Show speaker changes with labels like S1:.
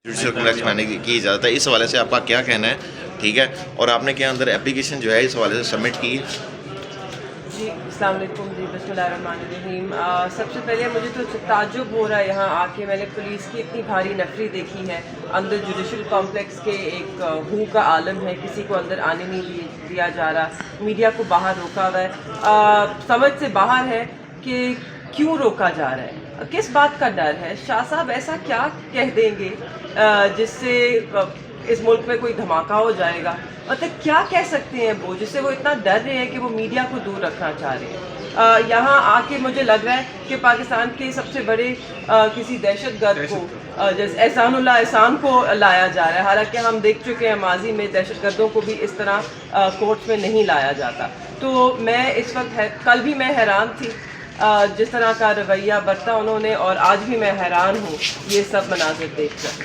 S1: Judicial complex میں آنے کی اجازت ہے، اس حوالے سے آپ کا کیا کہنا ہے؟ ٹھیک ہے، اور آپ نے کیا اندر اپلیکیشن جو ہے اس حوالے سے سبمٹ کی ہے؟
S2: جی السلام علیکم جی، بسم اللہ الرحمن الرحیم۔ سب سے پہلے مجھے تو تعجب ہو رہا ہے یہاں آ کے، میں نے پولیس کی اتنی بھاری نفری دیکھی ہے اندر جوڈیشل کمپلیکس کے، ایک ہو کا عالم ہے، کسی کو اندر آنے نہیں دیا جا رہا، میڈیا کو باہر روکا ہوا ہے۔ سمجھ سے باہر ہے کہ کیوں روکا جا رہا ہے، کس بات کا ڈر ہے؟ شاہ صاحب ایسا کیا کہہ دیں گے جس سے اس ملک میں کوئی دھماکہ ہو جائے گا؟ مطلب کیا کہہ سکتے ہیں وہ جس سے وہ اتنا ڈر رہے ہیں کہ وہ میڈیا کو دور رکھنا چاہ رہے ہیں؟ یہاں آ کے مجھے لگ رہا ہے کہ پاکستان کے سب سے بڑے کسی دہشت گرد کو جیسے احسان اللہ احسان کو لایا جا رہا ہے، حالانکہ ہم دیکھ چکے ہیں ماضی میں دہشت گردوں کو بھی اس طرح کورٹس میں نہیں لایا جاتا۔ تو میں اس وقت کل بھی میں حیران تھی جس طرح کا رویہ برتا انہوں نے، اور آج بھی میں حیران ہوں یہ سب مناظر دیکھ کر۔